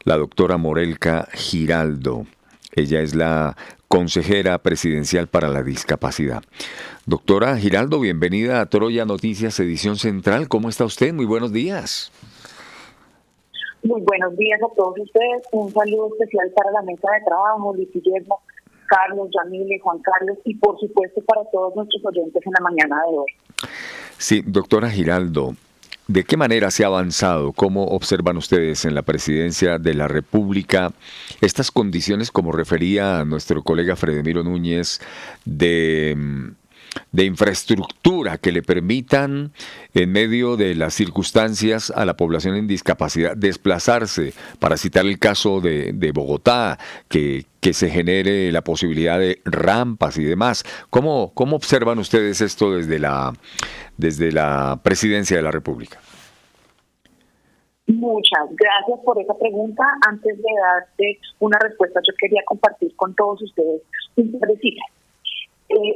la doctora Morelka Giraldo. Ella es la consejera presidencial para la discapacidad. Doctora Giraldo, bienvenida a Troya Noticias, edición central. ¿Cómo está usted? Muy buenos días. Muy buenos días a todos ustedes. Un saludo especial para la mesa de trabajo, Luis Guillermo, Carlos, Yamile, Juan Carlos y por supuesto para todos nuestros oyentes en la mañana de hoy. Sí, doctora Giraldo, ¿de qué manera se ha avanzado? ¿Cómo observan ustedes en la presidencia de la República estas condiciones, como refería nuestro colega Fredemiro Núñez, de infraestructura que le permitan, en medio de las circunstancias, a la población en discapacidad desplazarse? Para citar el caso de Bogotá, que se genere la posibilidad de rampas y demás. ¿Cómo observan ustedes esto desde la presidencia de la República? Muchas gracias por esa pregunta. Antes de darte una respuesta, yo quería compartir con todos ustedes un par de cifras.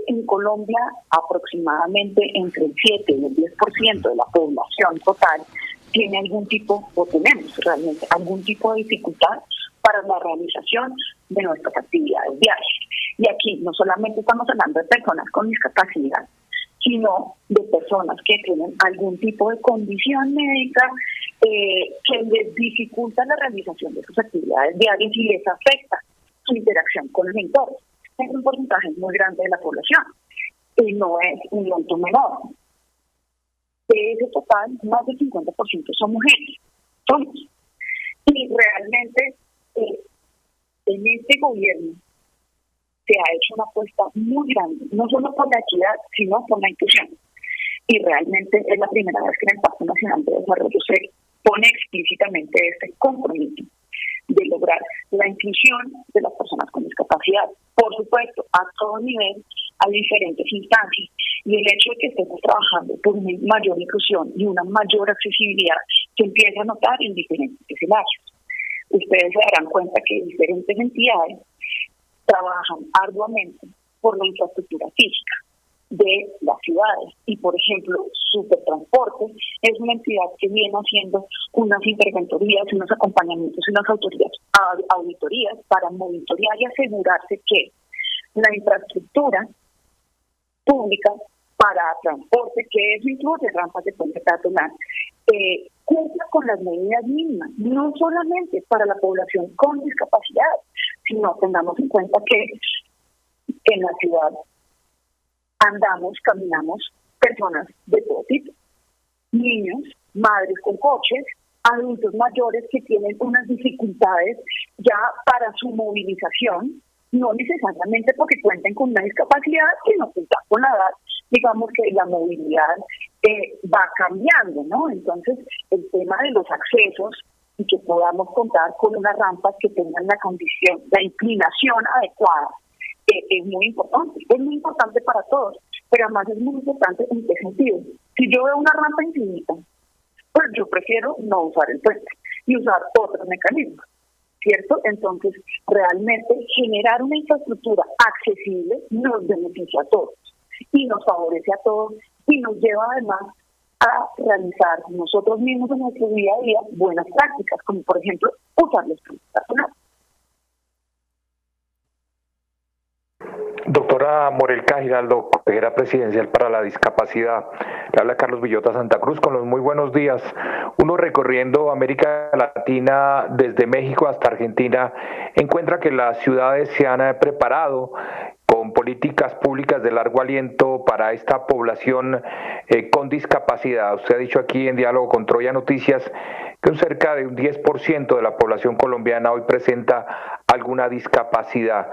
En Colombia, aproximadamente entre el 7 y el 10% de la población total tiene algún tipo, o tenemos realmente algún tipo de dificultad para la realización de nuestras actividades diarias. Y aquí no solamente estamos hablando de personas con discapacidad, sino de personas que tienen algún tipo de condición médica que les dificulta la realización de sus actividades diarias y les afecta su interacción con el entorno. Es un porcentaje muy grande de la población y no es un monto menor. De ese total, más del 50% son mujeres. Y realmente en este gobierno se ha hecho una apuesta muy grande, no solo por la equidad, sino por la inclusión. Y realmente es la primera vez que en el Pacto Nacional de Desarrollo se pone explícitamente este compromiso de lograr la inclusión de las personas con discapacidad, por supuesto, a todo nivel, a diferentes instancias. Y el hecho de que estemos trabajando por una mayor inclusión y una mayor accesibilidad se empieza a notar en diferentes escenarios. Ustedes se darán cuenta que diferentes entidades trabajan arduamente por la infraestructura física de las ciudades. Y, por ejemplo, Supertransporte es una entidad que viene haciendo unas interventorías, unos acompañamientos y unas auditorías para monitorear y asegurarse que la infraestructura pública para transporte, que es incluye rampas de puente peatonal, cumpla con las medidas mínimas, no solamente para la población con discapacidad, sino tengamos en cuenta que en la ciudad caminamos personas de todo tipo, niños, madres con coches, adultos mayores que tienen unas dificultades ya para su movilización, no necesariamente porque cuenten con una discapacidad, sino que ya con la edad, digamos que la movilidad va cambiando, ¿no? Entonces, el tema de los accesos y que podamos contar con unas rampas que tengan la condición, la inclinación adecuada, es muy importante para todos, pero además es muy importante en qué sentido. Si yo veo una rampa infinita, pues yo prefiero no usar el puente y usar otros mecanismos, ¿cierto? Entonces, realmente generar una infraestructura accesible nos beneficia a todos y nos favorece a todos y nos lleva además a realizar nosotros mismos en nuestro día a día buenas prácticas, como por ejemplo usar los puentes peatonales. Doctora Morelka Giraldo, consejera presidencial para la discapacidad. Le habla Carlos Villota Santa Cruz con los muy buenos días. Uno recorriendo América Latina desde México hasta Argentina encuentra que las ciudades se han preparado con políticas públicas de largo aliento para esta población con discapacidad. Usted ha dicho aquí en diálogo con Troya Noticias que cerca de un 10% de la población colombiana hoy presenta alguna discapacidad.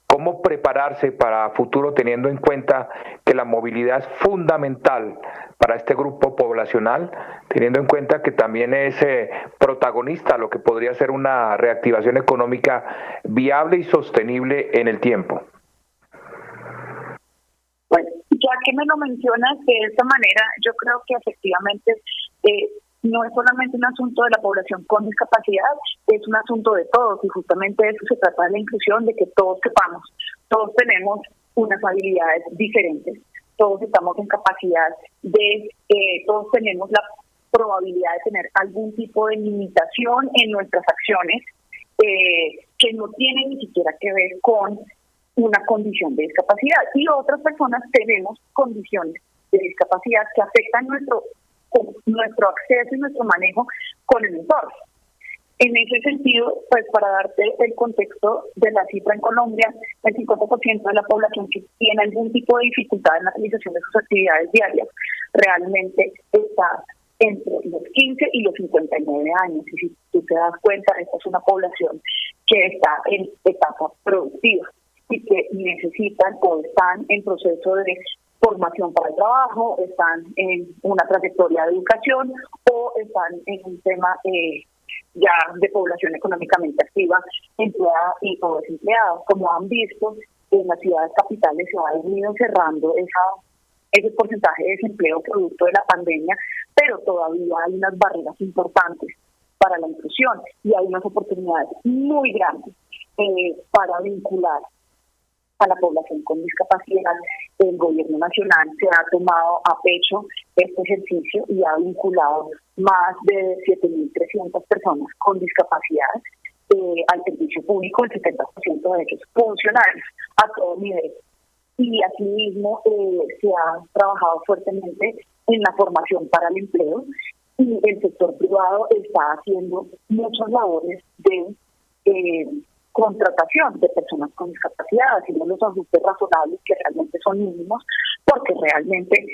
¿Cómo prepararse para futuro teniendo en cuenta que la movilidad es fundamental para este grupo poblacional, teniendo en cuenta que también es protagonista lo que podría ser una reactivación económica viable y sostenible en el tiempo? Bueno, ya que me lo mencionas de esta manera, yo creo que efectivamente no es solamente un asunto de la población con discapacidad, es un asunto de todos y justamente de eso se trata de la inclusión, de que todos sepamos, todos tenemos unas habilidades diferentes, todos estamos en capacidad de, todos tenemos la probabilidad de tener algún tipo de limitación en nuestras acciones que no tienen ni siquiera que ver con una condición de discapacidad. Y otras personas tenemos condiciones de discapacidad que afectan nuestro acceso y nuestro manejo con el entorno. En ese sentido, pues para darte el contexto de la cifra en Colombia, el 50% de la población que tiene algún tipo de dificultad en la realización de sus actividades diarias realmente está entre los 15 y los 59 años. Y si tú te das cuenta, esta es una población que está en etapa productiva y que necesitan o están en proceso de formación para el trabajo, están en una trayectoria de educación o están en un tema ya de población económicamente activa, empleada y o desempleada. Como han visto, en las ciudades capitales se ha venido cerrando ese porcentaje de desempleo producto de la pandemia, pero todavía hay unas barreras importantes para la inclusión y hay unas oportunidades muy grandes para vincular a la población con discapacidad. El gobierno nacional se ha tomado a pecho este ejercicio y ha vinculado más de 7.300 personas con discapacidad al servicio público, el 70% de ellos funcionarios a todo nivel. Y asimismo se ha trabajado fuertemente en la formación para el empleo y el sector privado está haciendo muchas labores de contratación de personas con discapacidad, haciendo los ajustes razonables que realmente son mínimos, porque realmente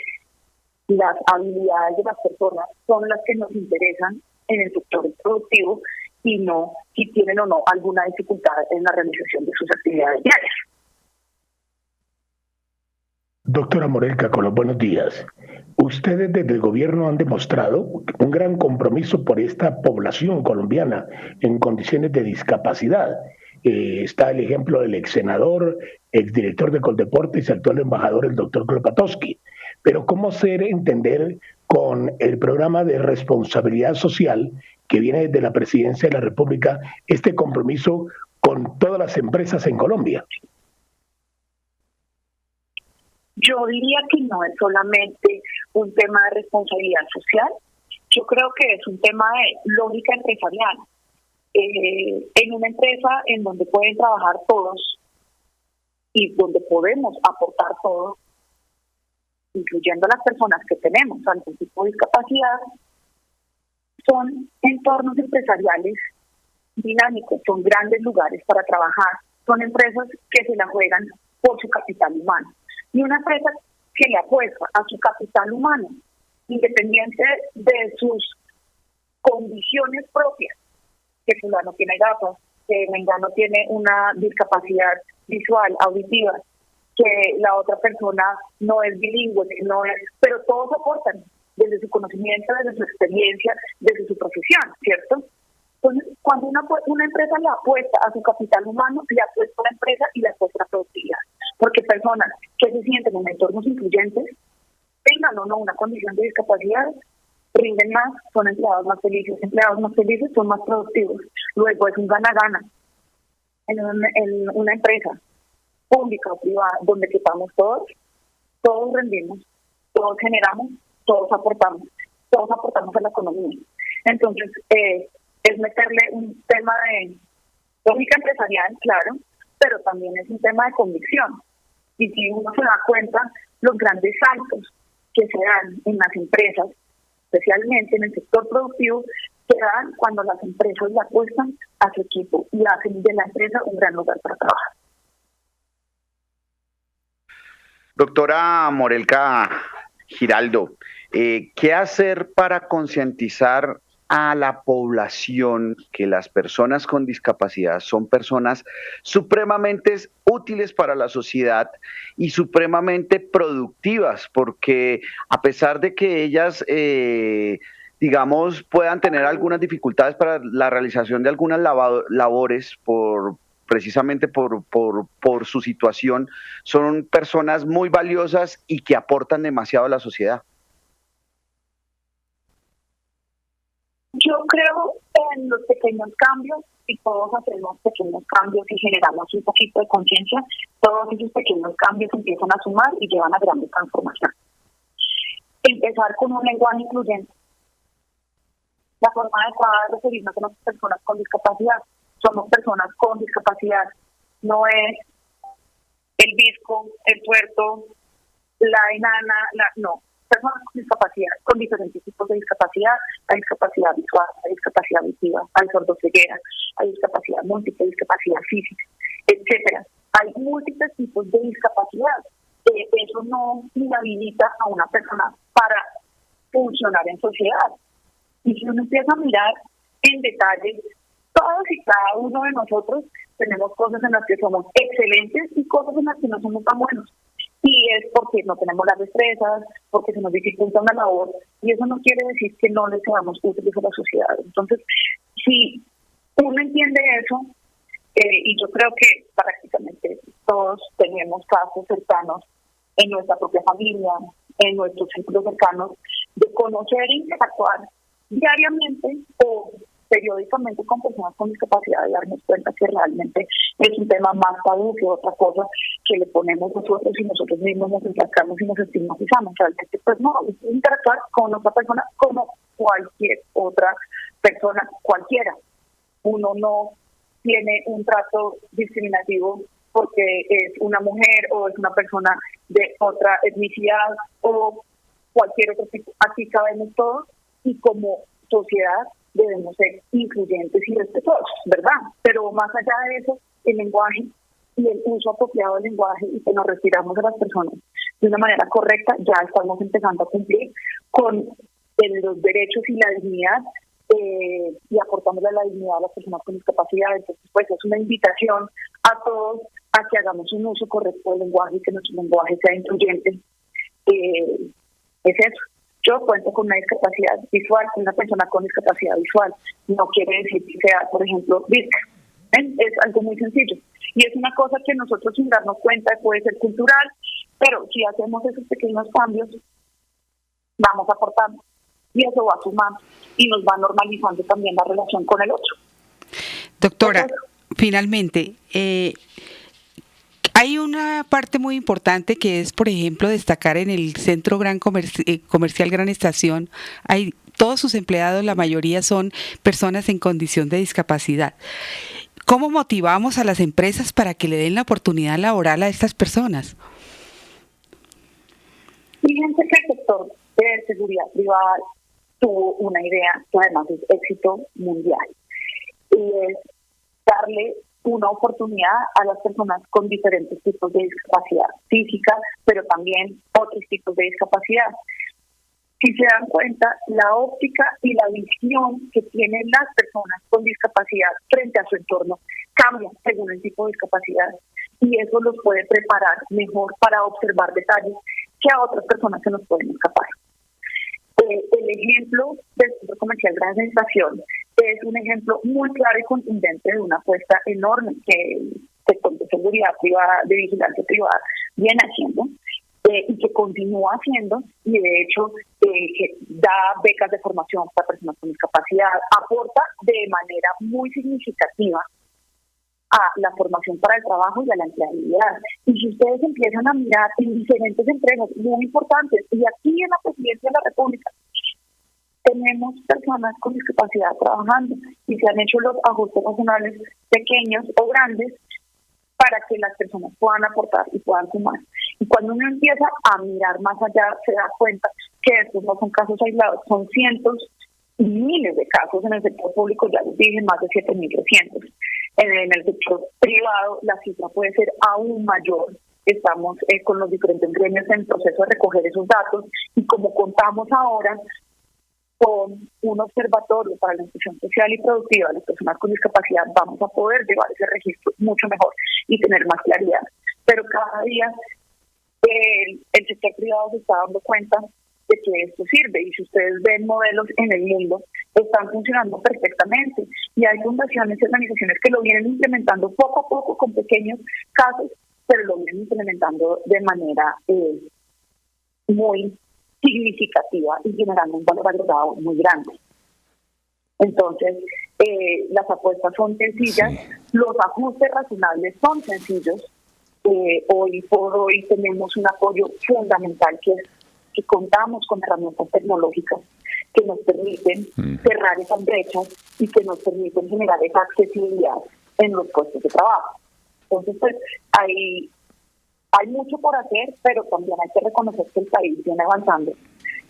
las habilidades de las personas son las que nos interesan en el sector productivo y no si tienen o no alguna dificultad en la realización de sus actividades diarias. Doctora Morelca, con los buenos días. Ustedes desde el gobierno han demostrado un gran compromiso por esta población colombiana en condiciones de discapacidad. Está el ejemplo del ex senador, exdirector de Coldeportes y actual embajador, el doctor Kropatowski. Pero ¿cómo hacer entender con el programa de responsabilidad social que viene desde la Presidencia de la República este compromiso con todas las empresas en Colombia? Yo diría que no es solamente un tema de responsabilidad social, yo creo que es un tema de lógica empresarial. En una empresa en donde pueden trabajar todos y donde podemos aportar todos, incluyendo las personas que tenemos algún tipo de discapacidad, son entornos empresariales dinámicos, son grandes lugares para trabajar, son empresas que se la juegan por su capital humano. Y una empresa que le apuesta a su capital humano, independiente de sus condiciones propias, que fulano tiene gafas, que mengano tiene una discapacidad visual, auditiva, que la otra persona no es bilingüe, no es, pero todos aportan desde su conocimiento, desde su experiencia, desde su profesión, ¿cierto? Entonces, cuando una empresa le apuesta a su capital humano, le apuesta a la empresa y le apuesta a la productividad. Porque personas que se sienten en entornos incluyentes, tengan o no una condición de discapacidad, rinden más, son empleados más felices son más productivos. Luego es un gana-gana en una empresa pública o privada donde quepamos todos rendimos, todos generamos, todos aportamos a la economía. Entonces, es meterle un tema de lógica empresarial, claro, pero también es un tema de convicción. Y si uno se da cuenta, los grandes saltos que se dan en las empresas, especialmente en el sector productivo, se dan cuando las empresas le apuestan a su equipo y hacen de la empresa un gran lugar para trabajar. Doctora Morelca Giraldo, ¿qué hacer para concientizar a la población que las personas con discapacidad son personas supremamente útiles para la sociedad y supremamente productivas? Porque a pesar de que ellas, digamos, puedan tener algunas dificultades para la realización de algunas labores precisamente por su situación, son personas muy valiosas y que aportan demasiado a la sociedad. Yo creo en los pequeños cambios, y todos hacemos pequeños cambios y generamos un poquito de conciencia, todos esos pequeños cambios empiezan a sumar y llevan a grandes transformaciones. Empezar con un lenguaje incluyente. La forma adecuada de referirnos a las personas con discapacidad. Somos personas con discapacidad. No es el visco, el tuerto, la enana, no. Personas con discapacidad, con diferentes tipos de discapacidad. Hay discapacidad visual, hay discapacidad auditiva, hay sordoceguera, hay discapacidad múltiple, discapacidad física, etcétera. Hay múltiples tipos de discapacidad. Eso no inhabilita a una persona para funcionar en sociedad. Y si uno empieza a mirar en detalle, todos y cada uno de nosotros tenemos cosas en las que somos excelentes y cosas en las que no somos tan buenos. Y es porque no tenemos las destrezas, porque se nos dificulta una labor, y eso no quiere decir que no le seamos útiles a la sociedad. Entonces, si uno entiende eso, y yo creo que prácticamente todos tenemos casos cercanos en nuestra propia familia, en nuestros círculos cercanos, de conocer e interactuar diariamente o periódicamente con personas con discapacidad y darnos cuenta que realmente es un tema más tabú que otra cosa que le ponemos nosotros y nosotros mismos nos enfrascamos y nos estigmatizamos. Realmente, pues no, es interactuar con otra persona como cualquier otra persona, cualquiera. Uno no tiene un trato discriminativo porque es una mujer o es una persona de otra etnicidad o cualquier otro tipo. Aquí cabemos todos y como sociedad debemos ser incluyentes y respetuosos, ¿verdad? Pero más allá de eso, el lenguaje y el uso apropiado del lenguaje y que nos retiramos a las personas de una manera correcta, ya estamos empezando a cumplir con los derechos y la dignidad y aportándole la dignidad a las personas con discapacidad. Entonces, pues es una invitación a todos a que hagamos un uso correcto del lenguaje y que nuestro lenguaje sea incluyente. Es eso. Yo cuento con una discapacidad visual, una persona con discapacidad visual. No quiere decir que sea, por ejemplo, visca. Es algo muy sencillo. Y es una cosa que nosotros sin darnos cuenta puede ser cultural, pero si hacemos esos pequeños cambios, vamos aportando. Y eso va sumando y nos va normalizando también la relación con el otro. Doctora, entonces, finalmente, hay una parte muy importante que es, por ejemplo, destacar en el Centro Comercial Gran Estación, hay todos sus empleados, la mayoría son personas en condición de discapacidad. ¿Cómo motivamos a las empresas para que le den la oportunidad laboral a estas personas? Fíjense que el sector de seguridad privada tuvo una idea que además es éxito mundial, y es darle una oportunidad a las personas con diferentes tipos de discapacidad física, pero también otros tipos de discapacidad. Si se dan cuenta, la óptica y la visión que tienen las personas con discapacidad frente a su entorno cambia según el tipo de discapacidad, y eso los puede preparar mejor para observar detalles que a otras personas se nos pueden escapar. El ejemplo del Centro Comercial Gran Estación es un ejemplo muy claro y contundente de una apuesta enorme que el sector de seguridad privada, de vigilancia privada, viene haciendo y que continúa haciendo, y de hecho que da becas de formación para personas con discapacidad, aporta de manera muy significativa a la formación para el trabajo y a la empleabilidad. Y si ustedes empiezan a mirar en diferentes empresas muy importantes, y aquí en la Presidencia de la República, tenemos personas con discapacidad trabajando y se han hecho los ajustes nacionales pequeños o grandes para que las personas puedan aportar y puedan sumar. Y cuando uno empieza a mirar más allá, se da cuenta que estos no son casos aislados, son cientos y miles de casos en el sector público, ya les dije, más de 7.300. En el sector privado la cifra puede ser aún mayor. Estamos con los diferentes gremios en proceso de recoger esos datos, y como contamos ahora con un observatorio para la inclusión social y productiva de las personas con discapacidad, vamos a poder llevar ese registro mucho mejor y tener más claridad. Pero cada día el sector privado se está dando cuenta de que esto sirve, y si ustedes ven modelos en el mundo, están funcionando perfectamente, y hay fundaciones y organizaciones que lo vienen implementando poco a poco con pequeños casos, pero lo vienen implementando de manera muy significativa y generando un valor agregado muy grande. Entonces, las apuestas son sencillas, sí. Los ajustes razonables son sencillos. Hoy por hoy tenemos un apoyo fundamental que contamos con herramientas tecnológicas que nos permiten cerrar esas brechas y que nos permiten generar esa accesibilidad en los puestos de trabajo. Entonces, pues, hay mucho por hacer, pero también hay que reconocer que el país viene avanzando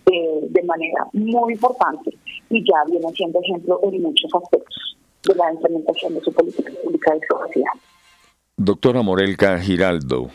de manera muy importante y ya viene siendo ejemplo en muchos aspectos de la implementación de su política pública de discapacidad. Doctora Morelka Giraldo,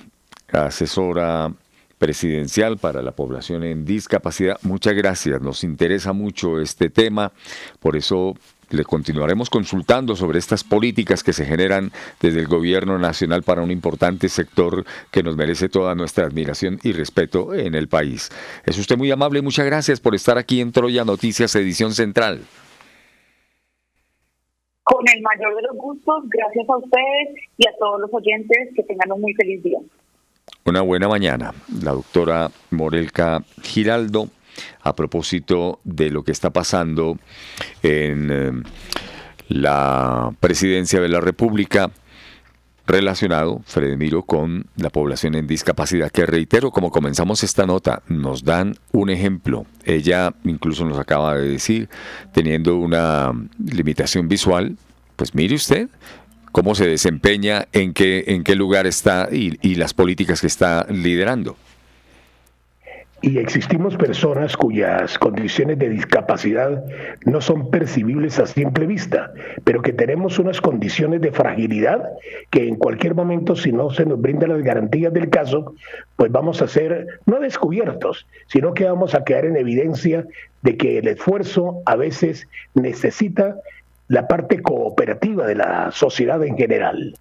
asesora presidencial para la población en discapacidad, muchas gracias. Nos interesa mucho este tema, por eso le continuaremos consultando sobre estas políticas que se generan desde el gobierno nacional para un importante sector que nos merece toda nuestra admiración y respeto en el país. Es usted muy amable, muchas gracias por estar aquí en Troya Noticias, edición central. Con el mayor de los gustos, gracias a ustedes y a todos los oyentes, que tengan un muy feliz día. Una buena mañana. La doctora Morelka Giraldo, a propósito de lo que está pasando en la presidencia de la República, relacionado, Fredemiro, con la población en discapacidad, que reitero, como comenzamos esta nota, nos dan un ejemplo. Ella incluso nos acaba de decir, teniendo una limitación visual, pues mire usted cómo se desempeña, en qué lugar está y las políticas que está liderando. Y existimos personas cuyas condiciones de discapacidad no son percibibles a simple vista, pero que tenemos unas condiciones de fragilidad que en cualquier momento, si no se nos brindan las garantías del caso, pues vamos a ser no descubiertos, sino que vamos a quedar en evidencia de que el esfuerzo a veces necesita la parte cooperativa de la sociedad en general.